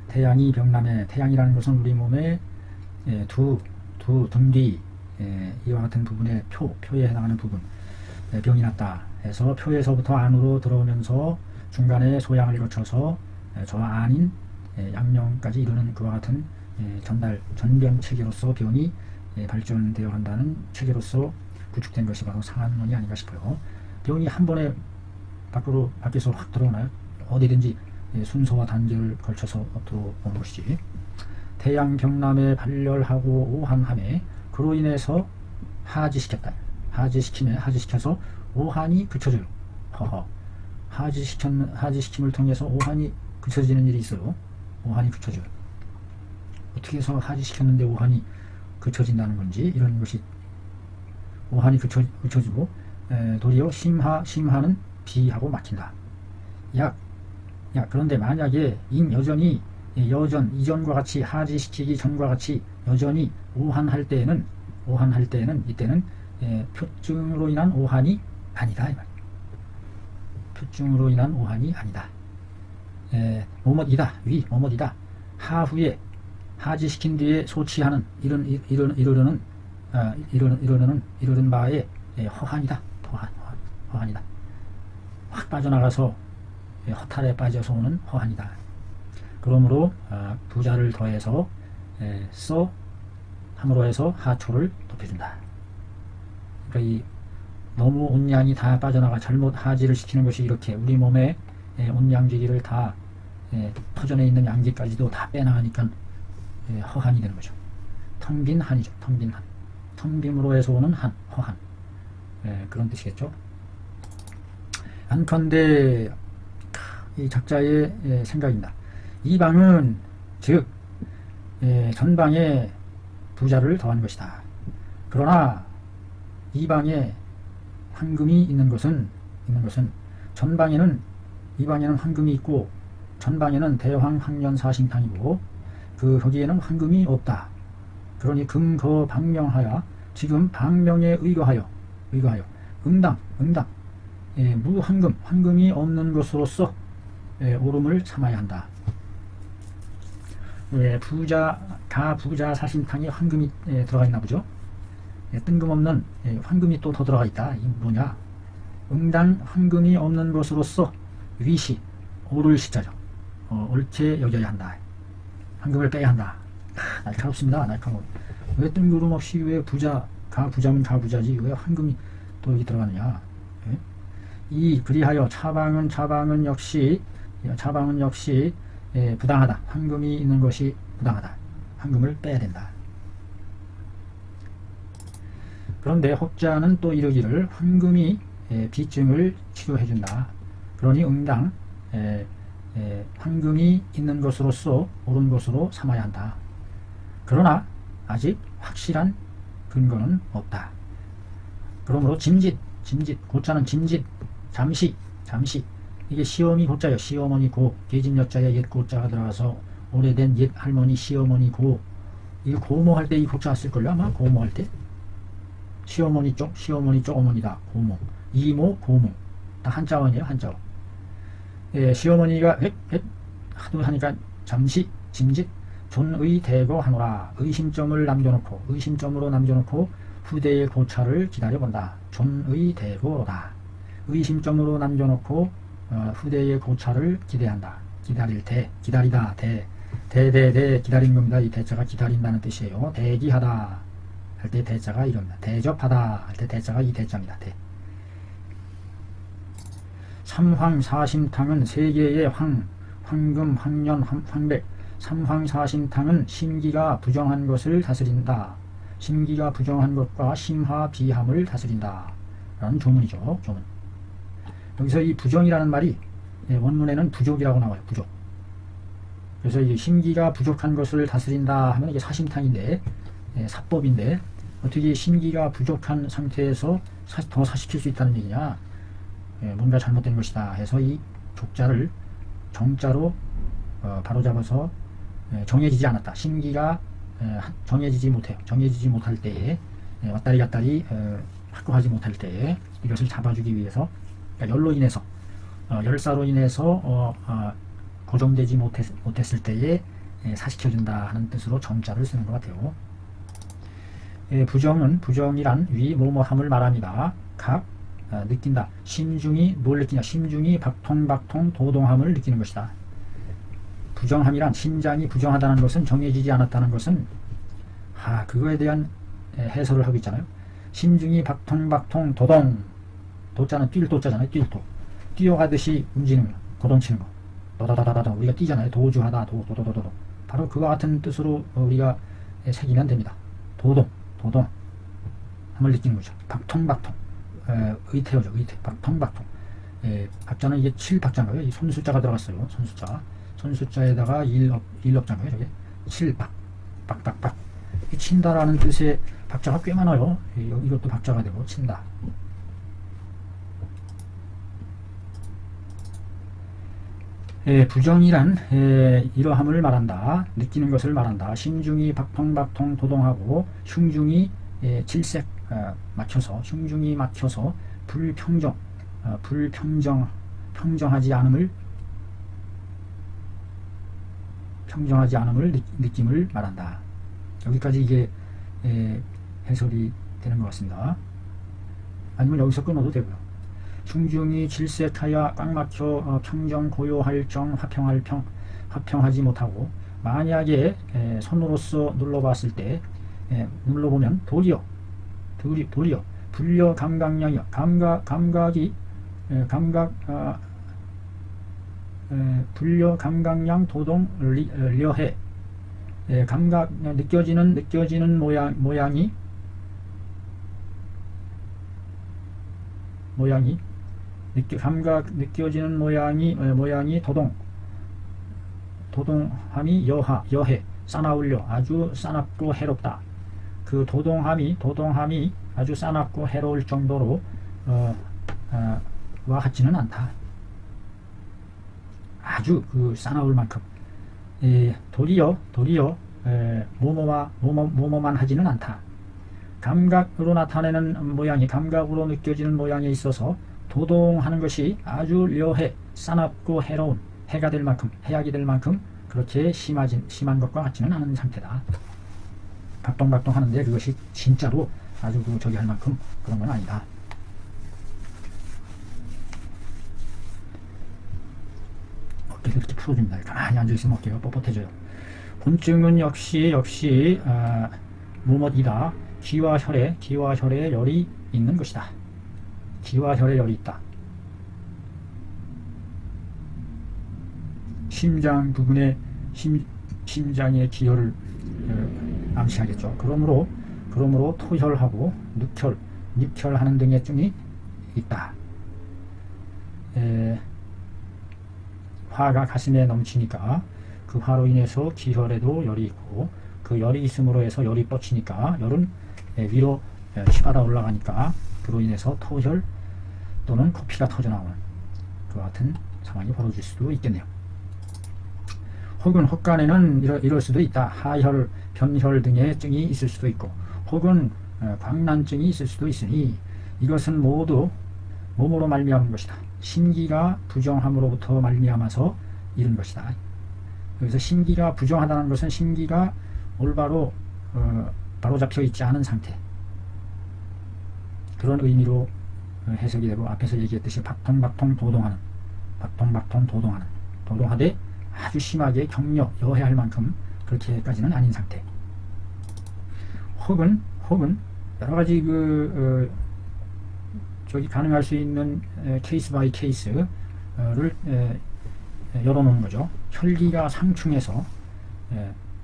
태양이 병남에 태양이라는 것은 우리 몸의 등 뒤 이와 같은 부분의 표에 해당하는 부분 병이 났다 해서 표에서부터 안으로 들어오면서 중간에 소양을 거쳐서 저 안인 양령까지 이루는 그와 같은 전변 체계로서 병이 발전되어 간다는 체계로서 구축된 것이 바로 상한론이 아닌가 싶어요. 병이 한 번에 밖에서 확 들어오나요? 어디든지 순서와 단계를 걸쳐서 들어오는 것이지. 태양 경남에 발렬하고 오한함에 그로 인해서 하지시켰다. 하지시켜서 오한이 그쳐져요. 허허. 하지시킴을 통해서 오한이 그쳐지는 일이 있어요. 오한이 그쳐져요. 어떻게 해서 하지시켰는데 오한이 그쳐진다는 건지, 이런 것이 오한이 그쳐지고 도리어 심하는 비하고 막힌다. 그런데 만약에 여전히 이전과 같이 하지시키기 전과 같이 여전히 오한할 때에는 이때는 표증으로 인한 오한이 아니다. 표증으로 인한 오한이 아니다. 뭐뭇이다. 하후에 하지시킨 뒤에 소치하는 이르는 바에 허한이다. 허한이다. 확 빠져나가서 허탈에 빠져서 오는 허한이다. 그러므로 부자를 더해서 함으로 해서 하초를 높여준다. 그러니까 이 너무 온양이 다 빠져나가 잘못 하지를 시키는 것이 이렇게 우리 몸에 온양지기를 다 터전에 있는 양기까지도 다 빼나가니까 허한이 되는 거죠. 텅 빈 한이죠. 텅 빈 한. 텅 빔으로 해서 오는 허한. 그런 뜻이겠죠. 안컨대 이 작자의 생각입니다. 이 방은 즉 전방에 부자를 더한 것이다. 그러나 이 방에 황금이 있는 것은 전방에는 이 방에는 황금이 있고 전방에는 대황 황년 사신탕이고 거기에는 황금이 없다. 그러니 금거 방명하여 지금 방명에 의거하여 응당 무황금 황금이 없는 것으로서 오름을 삼아야 한다. 부자 사신탕에 황금이 들어가 있나 보죠. 뜬금없는 황금이 또 더 들어가 있다. 이 뭐냐? 응당 황금이 없는 것으로서 위시 오를 시자죠. 옳게 여겨야 한다. 황금을 빼야 한다. 날카롭습니다. 날카로워. 왜 뜬구름없이 왜 부자면 가부자지 왜 황금이 또 여기 들어가느냐? 그리하여 차방은 역시 부당하다. 황금이 있는 것이 부당하다. 황금을 빼야 된다. 그런데 혹자는 또 이르기를 황금이 비증을 치료해준다. 그러니 응당 황금이 있는 것으로서 옳은 것으로 삼아야 한다. 그러나 아직 확실한 근거는 없다. 그러므로 짐짓 고자는 짐짓 잠시 이게 시어미 고자요. 시어머니 고 계집여자에 옛 고자가 들어가서 오래된 옛 할머니 시어머니 고 이거 고모할 때 이 고자 쓸걸요. 아마 고모할 때 시어머니 쪽 어머니다. 고모 이모 고모 다 한자원이에요. 한자원. 시어머니가 하도 하니까 잠시 짐짓 존의 대거 하노라. 의심점으로 남겨놓고 후대의 고찰을 기다려본다. 존의 대거로다. 의심점으로 남겨놓고 후대의 고찰을 기대한다. 기다리다. 기다리는 겁니다. 이 대자가 기다린다는 뜻이에요. 대기하다 할 때 대자가 이겁니다. 대접하다 할 때 대자가 이 대자입니다. 삼황사심탕은 세 개의 황금, 황년, 황백. 삼황사심탕은 심기가 부정한 것을 다스린다. 심기가 부정한 것과 심하 비함을 다스린다. 라는 조문이죠. 조문. 여기서 이 부정이라는 말이 원문에는 부족이라고 나와요. 부족. 그래서 이 심기가 부족한 것을 다스린다 하면 이게 사심탕인데 사법인데 어떻게 심기가 부족한 상태에서 더 사시킬 수 있다는 얘기냐? 뭔가 잘못된 것이다 해서 이 족자를 정자로 바로잡아서 정해지지 않았다. 심기가 정해지지 못해요. 정해지지 못할 때에 왔다리 갔다리 확고하지 못할 때에 이것을 잡아주기 위해서 그러니까 열로 인해서 열사로 인해서 고정되지 못했을 때에 사시켜준다 하는 뜻으로 정자를 쓰는 것 같아요. 부정이란 위 뭐뭐함을 말합니다. 각 느낀다. 심중이 뭘 느끼냐? 심중이 박통 도동함을 느끼는 것이다. 부정함이란 심장이 부정하다는 것은 정해지지 않았다는 것은 그거에 대한 해설을 하고 있잖아요. 심중이 박통 도동 도자는 뛸 도자잖아요. 뛸도 뛰어가듯이 움직이는 거, 고동치는 거. 도도도도도 우리가 띄잖아요. 도주하다 도도도도도 바로 그와 같은 뜻으로 우리가 새기면 됩니다. 도동 함을 느끼는 거죠. 박통박통 의태어죠. 의태 박통박통 박자는 이게 7박자인가요? 이 손숫자가 들어갔어요. 손숫자에다가 일업자인가요? 저게 7박 빡빡빡 친다라는 뜻의 박자가 꽤 많아요. 이것도 박자가 되고 친다. 부정이란 이러함을 말한다. 느끼는 것을 말한다. 심중이 박통박통 도동하고 흉중이 질색 막혀서 흉중이 막혀서 평정하지 않음을 느낌을 말한다. 여기까지 이게 해설이 되는 것 같습니다. 아니면 여기서 끊어도 되고요. 흉중이 질색하여 꽉 막혀 평정 고요할 정 화평하지 못하고 만약에 손으로서 눌러봤을 때 눌러보면 도리어 불려 감각량이요 감각이 불려 감각량 도동 려해 감각 느껴지는 모양이 감각 느껴지는 모양이 도동함이 여해 싸나울려 아주 싸납고 해롭다. 그 도동함이 아주 싸납고 해로울 정도로 와 같지는 않다. 아주 그 싸나울 만큼 도리어 뭐뭐만 하지는 않다. 감각으로 나타내는 모양이 감각으로 느껴지는 모양에 있어서 도동하는 것이 아주 려해 싸납고 해로운 해가 될 만큼 해악이 될 만큼 그렇게 심한 것과 같지는 않은 상태다. 박동박동 하는데 그것이 진짜로 아주 저기 할 만큼 그런 건 아니다. 어깨를 이렇게 풀어줍니다. 가만히 앉아있으면 어깨가 뻣뻣해져요. 본증은 역시 무엇이다. 기와 혈에 열이 있는 것이다. 기와 혈에 열이 있다. 심장 부분에 심장의 기혈을 암시하겠죠. 그러므로 토혈하고 닉혈하는 등의 증이 있다. 화가 가슴에 넘치니까 그 화로 인해서 기혈에도 열이 있고 그 열이 있음으로 해서 열이 뻗치니까 열은 위로 치받아 올라가니까 그로 인해서 토혈 또는 코피가 터져나오는 그와 같은 상황이 벌어질 수도 있겠네요. 혹은 헛간에는 이럴 수도 있다. 하혈, 변혈 등의 증이 있을 수도 있고 혹은 광난증이 있을 수도 있으니 이것은 모두 몸으로 말미암은 것이다. 신기가 부정함으로부터 말미암아서 이른 것이다. 여기서 신기가 부정하다는 것은 신기가 올바로 바로잡혀 있지 않은 상태, 그런 의미로 해석이 되고 앞에서 얘기했듯이 박통박통 도동하되 아주 심하게 여해할 만큼 그렇게까지는 아닌 상태. 혹은 여러 가지 저기 가능할 수 있는 케이스 바이 케이스를 열어놓는 거죠. 혈기가 상충해서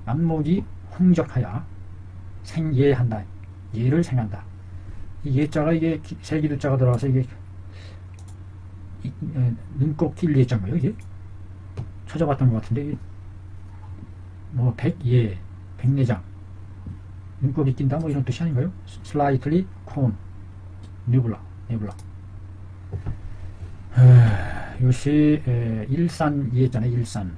안목이 홍적하여 생예한다. 예를 생한다. 이 예자가 이게 세기두자가 들어가서 이게 눈꼭 낄 예자인가요? 이게 찾아봤던 것 같은데 뭐 백예, 백내장, 눈곱이 낀다 뭐 이런 뜻이 아닌가요? slightly cone, nebula. 이것이 일산 예자네. 일산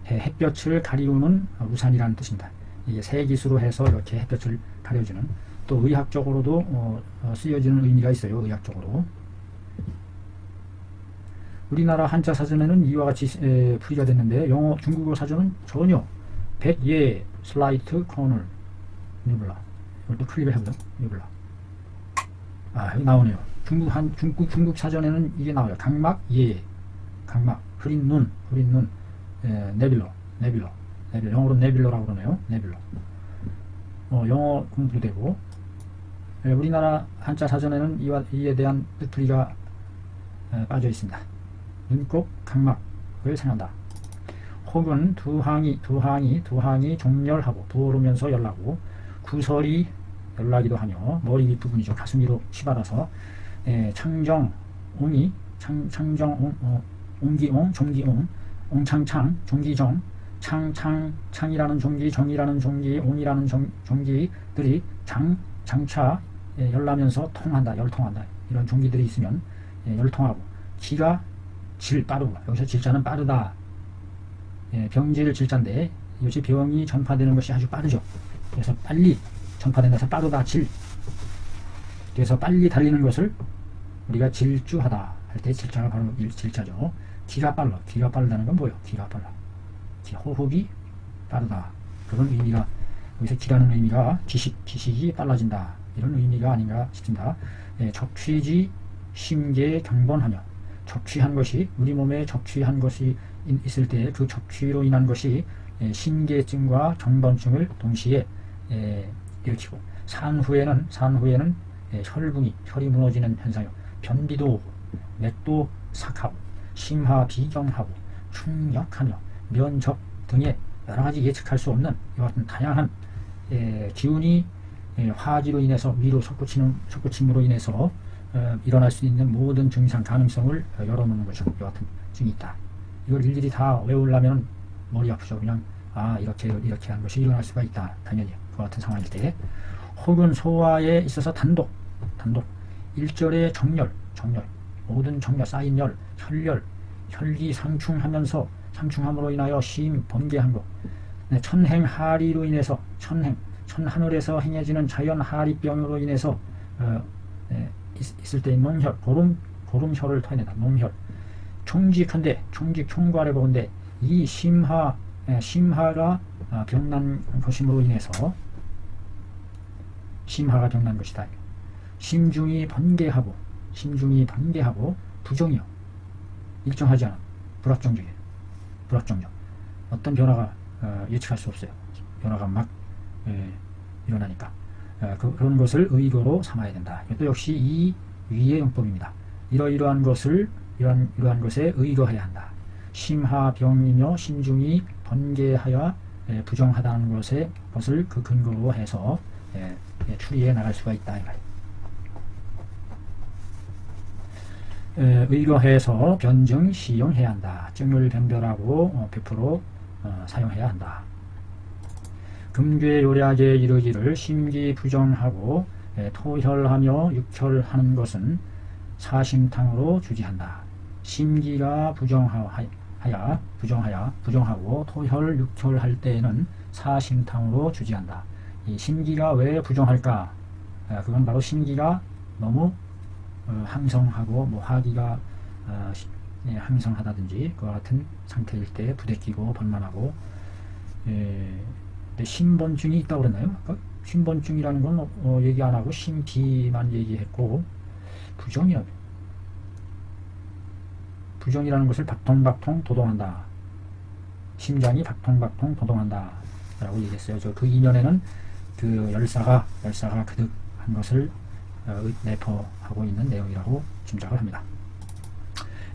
햇볕을 가리우는 우산이라는 뜻입니다. 이게 세기수로 해서 이렇게 햇볕을 가려주는, 또 의학적으로도 쓰여지는 의미가 있어요. 의학적으로 우리나라 한자 사전에는 이와 같이 풀이가 됐는데 중국어 사전은 전혀 백예, 슬라이트, 코널, 니블라. 이것도 클릭을 해보자. 니블라. 여기 나오네요. 중국 사전에는 이게 나와요. 각막, 예, 각막, 흐린 눈, 네빌러. 영어로 네빌러라고 그러네요. 네빌러. 영어 공부도 되고, 우리나라 한자 사전에는 이에 대한 뜻풀이가 빠져 있습니다. 눈곱, 각막, 생한다. 혹은 두항이 종렬하고 도르면서 열나고 구설이 열나기도 하며 머리 윗부분이죠. 가슴 위로 치받아서 창정옹이 옹기옹 종기옹 옹창창 종기정 창이라는 종기 정이라는 종기 옹이라는 종기들이 장차 열나면서 통한다. 열통한다. 이런 종기들이 있으면 열통하고 기가 질 빠르고 여기서 질자는 빠르다. 병질 질자인데 이것이 병이 전파되는 것이 아주 빠르죠. 그래서 빨리 전파된다서 빠르다 질. 그래서 빨리 달리는 것을 우리가 질주하다 할 때 질자가 바로 질자죠. 기가 빠르다는 건 뭐예요? 기가 빨라. 호흡이 빠르다. 그런 의미가 여기서 기라는 의미가 지식이 빨라진다. 이런 의미가 아닌가 싶습니다. 적취지 심계 경번하며 적취한 것이 우리 몸에 적취한 것이 있을 때 그 적취로 인한 것이 신계증과 경번증을 동시에 일으키고 산후에는 혈이 무너지는 현상이요. 변비도 오고 맥도 삭하고 심하 비경하고 충격하며 면적 등의 여러가지 예측할 수 없는 이와 같은 다양한 기운이 화기로 인해서 위로 솟구침으로 인해서 일어날 수 있는 모든 증상 가능성을 열어놓는 것이고 이와 같은 증이 있다. 이걸 일일이 다 외우려면 머리 아프죠. 그냥 이렇게 한 것이 일어날 수가 있다. 당연히 그와 같은 상황일 때 혹은 소화에 있어서 단독 일절의 정열 모든 정열 쌓인 열 혈기 상충함으로 인하여 심 번개한 것 천행하리로 인해서 천하늘에서 행해지는 자연 하리병으로 인해서 있을 때 농혈 고름혈을 터내다. 농혈 총괄해 보건대 이 심하가 병난 것임으로 인해서 심하가 병난 것이다. 심중이 번개하고 부정이요. 일정하지 않아. 불확정적이에요. 불확정적. 어떤 변화가 예측할 수 없어요. 변화가 막 일어나니까 그런 것을 의거로 삼아야 된다. 이것도 역시 이 위의 용법입니다. 이러한 것에 의거해야 한다. 심하병이며 심중이 번개하여 부정하다는 것을 그 근거로 해서 추리해 나갈 수가 있다. 이 말이에요. 의거해서 변증 시용해야 한다. 증을 변별하고 100% 사용해야 한다. 금괴요략에 이르기를 심기 부정하고 토혈하며 육혈하는 것은 사심탕으로 주지한다. 심기가 부정하고 토혈 육혈할 때에는 사심탕으로 주지한다. 이 심기가 왜 부정할까? 그건 바로 심기가 너무 항성하고 화기가 항성하다든지 그와 같은 상태일 때 부대끼고 번만하고 신번증이 있다고 그랬나요? 신번증이라는 건 얘기 안 하고 신기만 얘기했고 부정이라는 것을 박통박통 도동한다. 심장이 박통박통 도동한다 라고 얘기했어요. 그 이면에는 그 열사가 그득한 것을 내포하고 있는 내용이라고 짐작을 합니다.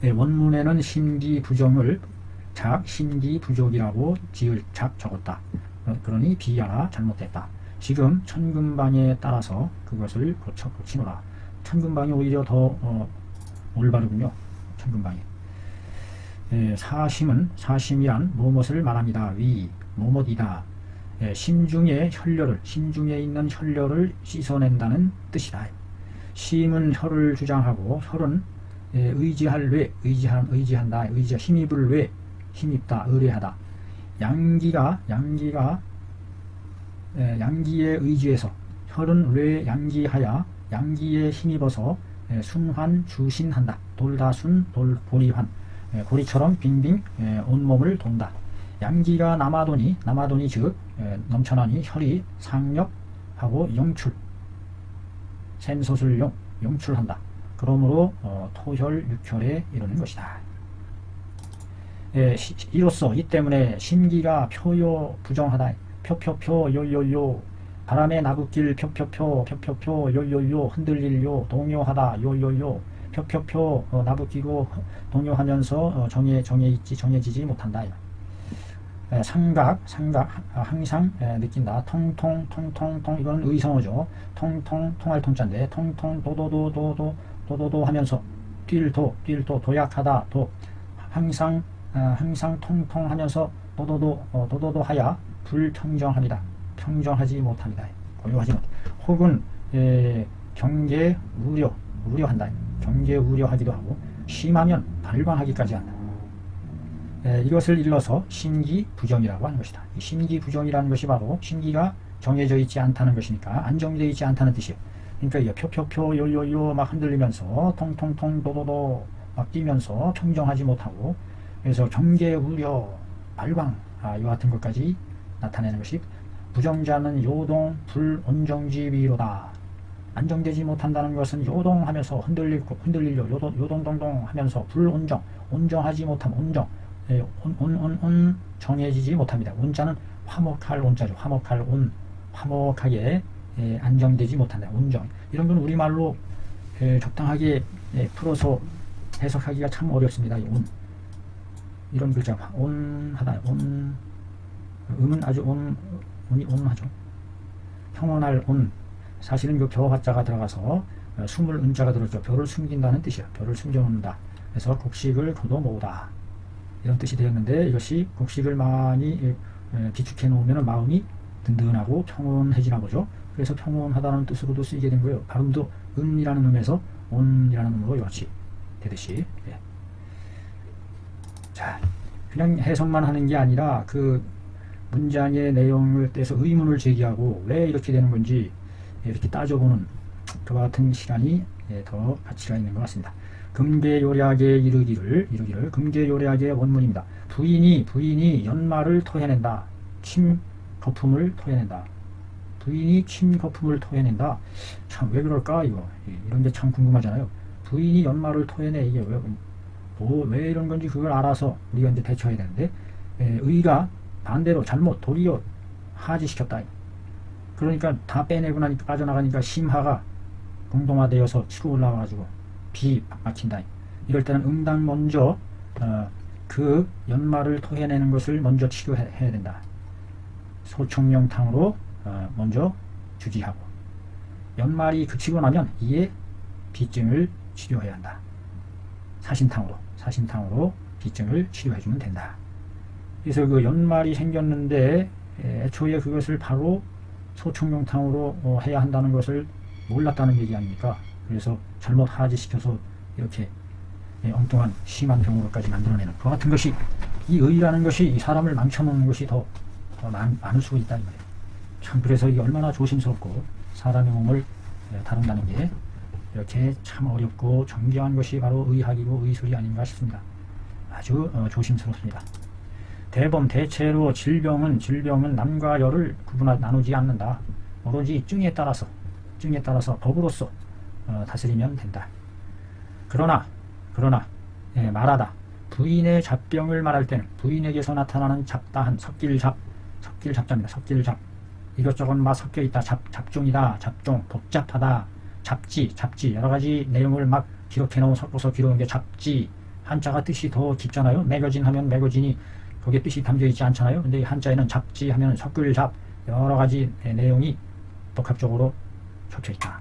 원문에는 심기부정을 심기부족이라고 지을 적었다. 그러니 비하나 잘못됐다. 지금 천금방에 따라서 그것을 고치노라. 천금방이 오히려 더 올바르군요. 천금방이. 사심이란 무엇을 말합니다. 무엇이다. 심중에 있는 혈려를 씻어낸다는 뜻이다. 심은 혈을 주장하고 혈은 의지한다. 힘입을 왜 힘입다. 의뢰하다. 양기에 의지해서 혈은 왜 양기하여 양기에 힘입어서 순환 주신한다. 돌다순 돌보리환 고리처럼 빙빙 온몸을 돈다. 양기가 남아도니 즉 넘쳐나니 혈이 상력하고 샘솟을 용출한다. 그러므로 토혈 육혈에 이르는 것이다. 이로써 이 때문에 심기가 표요 부정하다. 표표표 요요요 바람에 나붓길 표표표 요요요 흔들릴요 동요하다 요요요 표표표 나부끼고 동요하면서 정해지지 못한다. 삼각 항상 느낀다. 통통 이건 의성어죠. 통할 통자인데 도도도 하면서 뛸도 도약하다. 항상 통통하면서 도도도 하야 불평정합니다. 평정하지 못합니다. 고요하지 못. 혹은 경계 우려한다. 경계 우려하기도 하고 심하면 발광하기까지 한다. 이것을 일러서 심기부정이라고 하는 것이다. 이 심기부정이라는 것이 바로 심기가 정해져 있지 않다는 것이니까 안정되어 있지 않다는 뜻이에요. 그러니까 이게 표표표 요요요 막 흔들리면서 통통통 도도도 막 뛰면서 평정하지 못하고 그래서 경계 우려 발광 이와 같은 것까지 나타내는 것이 부정자는 요동 불온정지위로다. 안정되지 못한다는 것은 요동하면서 흔들리려 요동동동 하면서 불온정 온정하지 못함 온정 정해지지 못합니다. 온자는 화목할 온자죠. 화목하게 안정되지 못한다. 온정 이런 건 우리말로 적당하게 풀어서 해석하기가 참 어렵습니다. 이런 글자 온하다. 음은 아주 온이 온하죠. 평온할 온 사실은 그 겨화자가 들어가서 숨을 은자가 들었죠. 벼를 숨긴다는 뜻이야. 벼를 숨겨놓는다. 그래서 곡식을 거둬모으다 이런 뜻이 되었는데 이것이 곡식을 많이 비축해 놓으면 마음이 든든하고 평온해지나 보죠. 그래서 평온하다는 뜻으로도 쓰이게 된 거예요. 발음도 은이라는 음에서 온이라는 음으로 같이 되듯이. 자, 그냥 해석만 하는 게 아니라 그 문장의 내용을 떼서 의문을 제기하고 왜 이렇게 되는 건지 이렇게 따져보는 그와 같은 시간이 더 가치가 있는 것 같습니다. 금계요략에 이르기를 금계요략의 원문입니다. 부인이 연말을 토해낸다. 침 거품을 토해낸다. 부인이 침 거품을 토해낸다. 참 왜 그럴까 이거 이런 게 참 궁금하잖아요. 부인이 연말을 토해내 이게 왜 이런 건지 그걸 알아서 우리가 이제 대처해야 되는데 의가 반대로 잘못 도리어 하지시켰다. 그러니까 다 빼내고 나니까 빠져나가니까 심하가 공동화되어서 치고 올라와가지고 비 막힌다. 이럴 때는 응당 먼저 그 연말을 토해내는 것을 먼저 치료해야 된다. 소총명탕으로 먼저 주지하고 연말이 그치고 나면 이에 비증을 치료해야 한다. 사신탕으로 비증을 치료해주면 된다. 그래서 그 연말이 생겼는데 애초에 그것을 바로 소총명탕으로 해야 한다는 것을 몰랐다는 얘기 아닙니까? 그래서 잘못 하지시켜서 이렇게 엉뚱한 심한 병으로까지 만들어내는 그와 같은 것이 이 의라는 것이 이 사람을 망쳐놓는 것이 더 많을 수가 있다 이 말이에요. 참 그래서 이게 얼마나 조심스럽고 사람의 몸을 다룬다는 게 이렇게 참 어렵고 정교한 것이 바로 의학이고 의술이 아닌가 싶습니다. 아주 조심스럽습니다. 대체로 질병은 남과 여를 나누지 않는다. 오로지 증에 따라서 법으로서 다스리면 된다. 그러나 말하다. 부인의 잡병을 말할 때는 부인에게서 나타나는 잡다한 섞일잡자입니다. 섞일잡. 이것저것 막 섞여있다. 잡종이다. 잡종. 복잡하다. 잡지. 여러가지 내용을 막 섞어서 기록한 게 잡지. 한자가 뜻이 더 깊잖아요. 매거진 하면 매거진이 거기에 뜻이 담겨있지 않잖아요. 근데 한자에는 잡지 하면 섞을잡. 여러가지 내용이 복합적으로 적혀있다.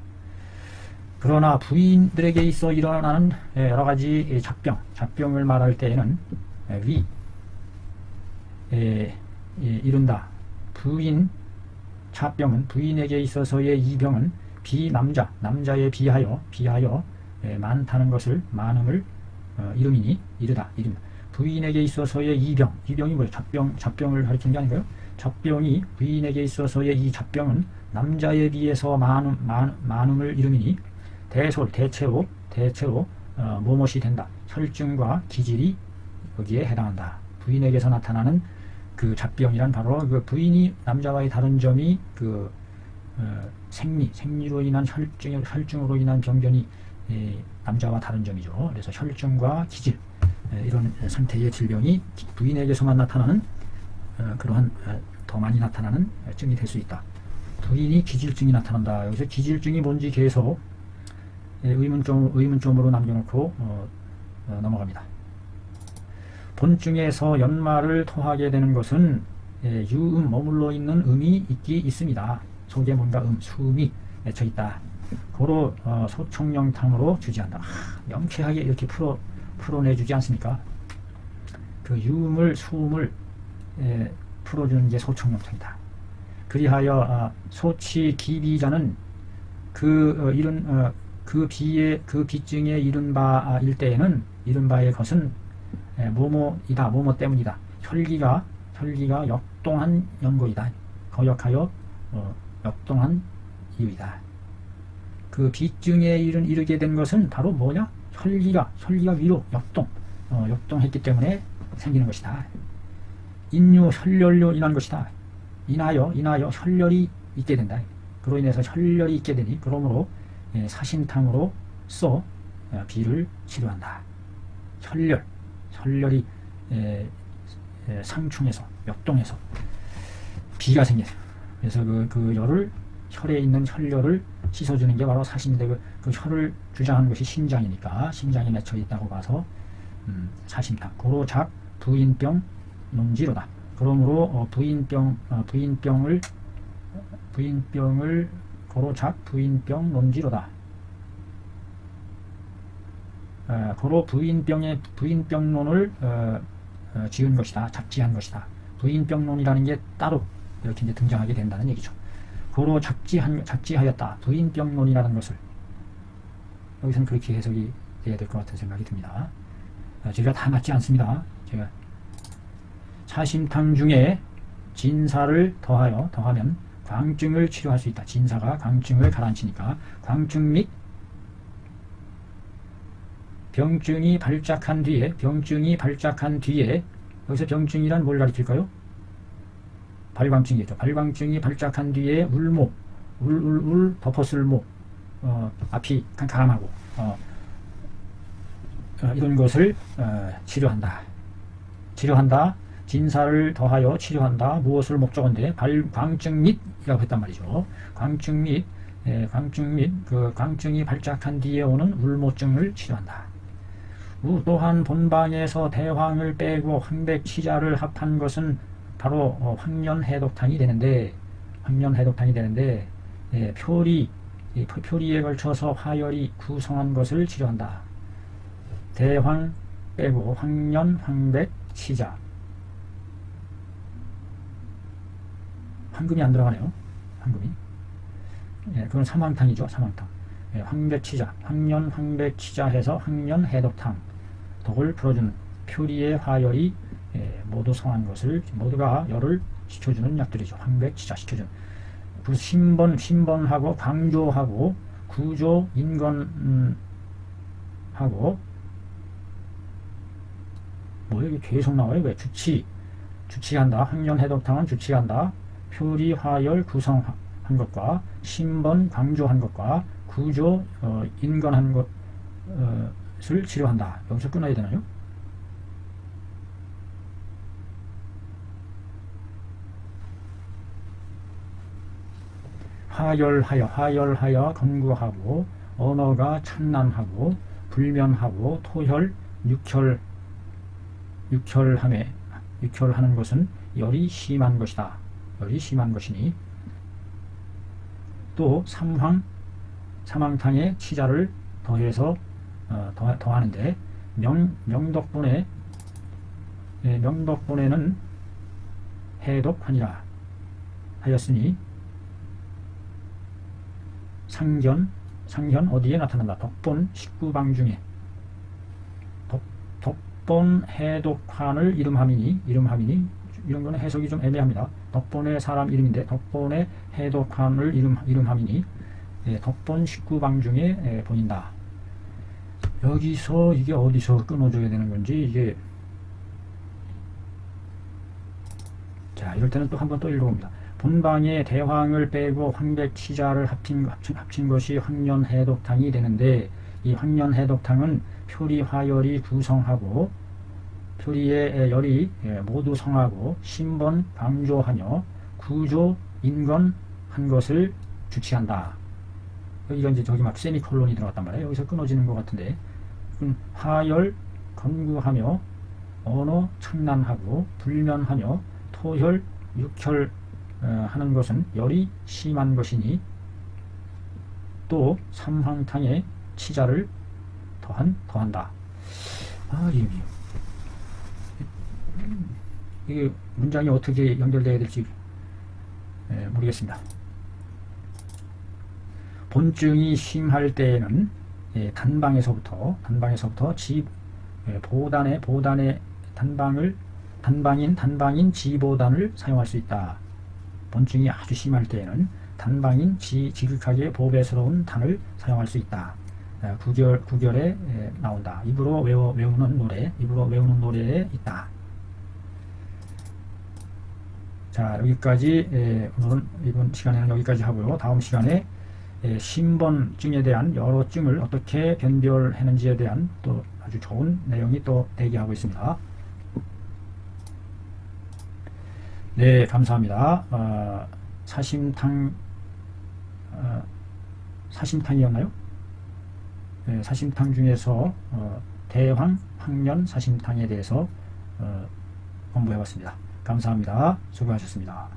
그러나 부인들에게 있어 일어나는 여러가지 잡병을 말할 때에는 이른다. 잡병은 부인에게 있어서의 이 병은 남자에 비하여 많다는 것을 많음을 이름이니 이르다. 부인에게 있어서의 이 병이 뭐예요? 잡병을 가리키는 게 아닌가요? 잡병이 부인에게 있어서의 이 잡병은 남자에 비해서 많음을 이름이니 대체로 뭐뭇이 된다. 혈증과 기질이 여기에 해당한다. 부인에게서 나타나는 그 잡병이란 바로 그 부인이 남자와의 다른 점이 그 생리로 인한 혈증으로 인한 병변이 남자와 다른 점이죠. 그래서 혈증과 기질 이런 상태의 질병이 부인에게서만 나타나는 그러한 더 많이 나타나는 증이 될 수 있다. 부인이 기질증이 나타난다. 여기서 기질증이 뭔지 계속 의문점으로 남겨놓고 넘어갑니다. 본증에서 연말을 토하게 되는 것은 유음 머물러 있는 음이 있습니다. 속에 뭔가 수음이 맺혀 있다. 고로 소청령탕으로 주지한다. 명쾌하게 이렇게 풀어내주지 않습니까? 그 유음을 수음을 풀어주는 게 소청령탕이다. 그리하여 소치 기비자는 그 비증에 이른 바일 때에는 이른 바의 것은 뭐뭐이다, 뭐뭐 때문이다. 혈기가 역동한 연고이다. 거역하여 역동한 이유이다. 그 비증에 이르게 된 것은 바로 뭐냐? 혈기가 위로 역동했기 때문에 생기는 것이다. 인유 혈렬로 인한 것이다. 인하여 혈렬이 있게 된다. 그로 인해서 혈렬이 있게 되니 그러므로 사신탕으로써 비를 치료한다. 혈렬이 상충해서 역동해서 비가 생겨요. 그래서 그 열을 혈에 있는 혈열을 씻어주는 게 바로 사신인데 그 혈을 주장하는 것이 심장이니까 심장에 맺혀 있다고 봐서 사신탕. 고로작 부인병 논지로다. 그러므로 부인병을 고로작 부인병 논지로다. 고로 부인병론을 지은 것이다. 작지한 것이다. 부인병론이라는 게 따로 이렇게 이제 등장하게 된다는 얘기죠. 고로 작지하였다. 부인병론이라는 것을 여기서는 그렇게 해석이 돼야 될 것 같은 생각이 듭니다. 제가 다 맞지 않습니다. 제가 사심탕 중에 진사를 더하면 광증을 치료할 수 있다. 진사가 광증을 가라앉히니까 광증 및 병증이 발작한 뒤에 여기서 병증이란 뭘 가리킬까요? 발광증이죠. 발광증이 발작한 뒤에 울모 덮었을 모 앞이 캄캄하고 이런 것을 치료한다. 진사를 더하여 치료한다. 무엇을 목적인데 광증 및이라고 했단 말이죠. 광증 및 그 광증이 발작한 뒤에 오는 울모증을 치료한다. 또한 본방에서 대황을 빼고 황백치자를 합한 것은 바로 황련해독탕이 되는데 표리에 걸쳐서 화열이 구성한 것을 치료한다. 대황 빼고 황련, 황백, 치자. 황금이 안 들어가네요. 황금이. 그건 사망탕이죠. 사망탕. 황백치자, 황련, 황백치자 해서 황련해독탕. 독을 풀어주는 표리의 화열이 모두 성한 것을 모두가 열을 식혀주는 약들이죠. 황백치자 식혀주는. 그 신번하고 강조하고 구조 인건하고 여기 계속 나와요. 왜? 주치한다. 황련해독탕은 주치한다. 표리 화열 구성한 것과 신번 강조한 것과 구조 인건한 것을 치료한다. 여기서 끊어야 되나요? 화열하여 건구하고 언어가 찬란하고 불면하고 토혈 육혈하는 것은 열이 심한 것이다. 열이 심한 것이니 또 사망탕에 치자를 더해서 더하는데 명덕분에는 해독하니라 하였으니 상견 어디에 나타난다. 덕본 19방 중에 덕본 해독환을 이름함이니 이런 거는 해석이 좀 애매합니다. 덕본의 사람 이름인데 덕본의 해독환을 이름함이니 덕본 19방 중에 보인다. 여기서 이게 어디서 끊어줘야 되는 건지 이게 자 이럴 때는 또 한 번 또 읽어봅니다. 본방에 대황을 빼고 황백치자를 합친 것이 황련해독탕이 되는데 이 황련해독탕은 표리 화열이 구성하고 표리의 열이 모두 성하고 신번 강조하며 구조 인건한 것을 주치한다. 여기가 이제 저기 막 세미콜론이 들어갔단 말이에요. 여기서 끊어지는 것 같은데, 하열 건구하며 언어 창난하고 불면하며 토혈 육혈 하는 것은 열이 심한 것이니 또 삼황탕에 치자를 더한다. 이게 문장이 어떻게 연결되어야 될지 모르겠습니다. 본증이 심할 때에는 단방에서부터 보단의 단방인 지보단을 사용할 수 있다. 본증이 아주 심할 때에는 단방인 지극하게 보배스러운 단을 사용할 수 있다. 구결에 나온다. 입으로 외우는 노래에 있다. 자, 여기까지 오늘은 이번 시간에는 여기까지 하고요. 다음 시간에 신번증에 대한 여러 증을 어떻게 변별하는지에 대한 또 아주 좋은 내용이 또 대기하고 있습니다. 네, 감사합니다. 사심탕이었나요? 네, 사심탕 중에서 대황, 황련, 사심탕에 대해서 공부해봤습니다. 감사합니다. 수고하셨습니다.